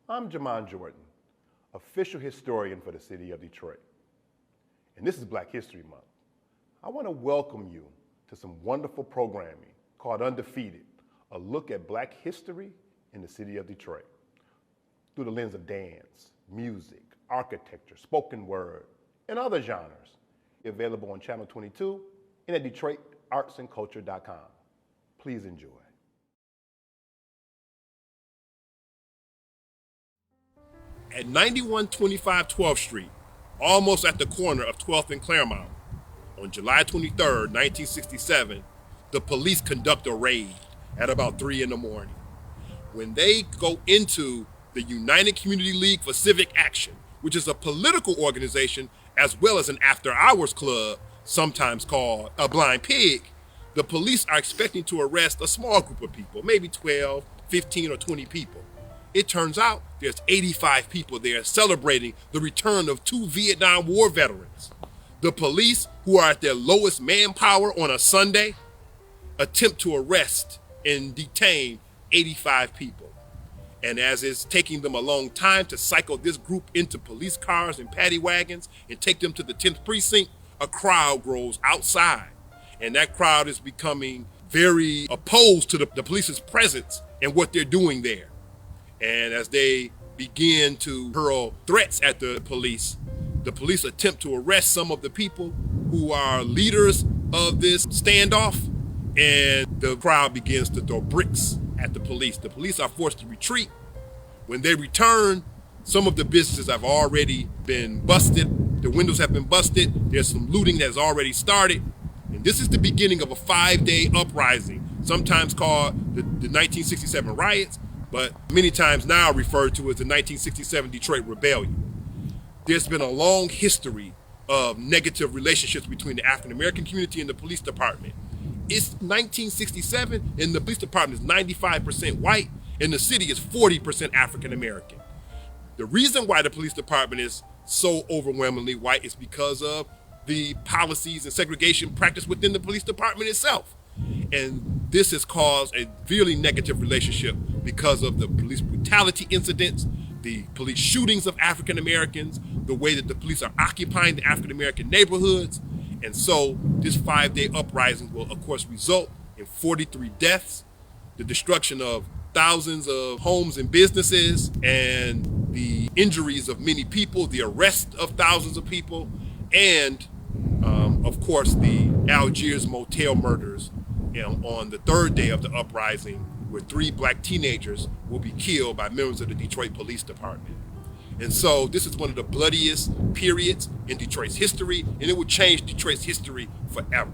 I'm Jamon Jordan, official historian for the city of Detroit. And this is Black History Month. I want to welcome you to some wonderful programming called Undefeated, a look at Black history in the city of Detroit through the lens of dance, music, architecture, spoken word, and other genres. Available on Channel 22 and at DetroitArtsandCulture.com. Please enjoy. At 9125 12th Street, almost at the corner of 12th and Claremont, on July 23, 1967, the police conduct a raid at about 3 in the morning. When they go into the United Community League for Civic Action, which is a political organization as well as an after-hours club, sometimes called a Blind Pig, the police are expecting to arrest a small group of people, maybe 12, 15, or 20 people. It turns out there's 85 people there celebrating the return of 2 Vietnam War veterans. The police, who are at their lowest manpower on a Sunday, attempt to arrest and detain 85 people. And as it's taking them a long time to cycle this group into police cars and paddy wagons and take them to the 10th precinct, a crowd grows outside. And that crowd is becoming very opposed to the police's presence and what they're doing there. And as they begin to hurl threats at the police attempt to arrest some of the people who are leaders of this standoff, and the crowd begins to throw bricks at the police. The police are forced to retreat. When they return, some of the businesses have already been busted. The windows have been busted. There's some looting that has already started. And this is the beginning of a 5-day uprising, sometimes called the 1967 riots, but many times now referred to as the 1967 Detroit Rebellion. There's been a long history of negative relationships between the African American community and the police department. It's 1967 and the police department is 95% white and the city is 40% African American. The reason why the police department is so overwhelmingly white is because of the policies and segregation practiced within the police department itself. And this has caused a really negative relationship because of the police brutality incidents, the police shootings of African Americans, the way that the police are occupying the African American neighborhoods. And so this 5-day uprising will of course result in 43 deaths, the destruction of thousands of homes and businesses, and the injuries of many people, the arrest of thousands of people, and of course the Algiers motel murders on the 3rd day of the uprising, where 3 black teenagers will be killed by members of the Detroit Police Department. And so this is one of the bloodiest periods in Detroit's history, and it will change Detroit's history forever.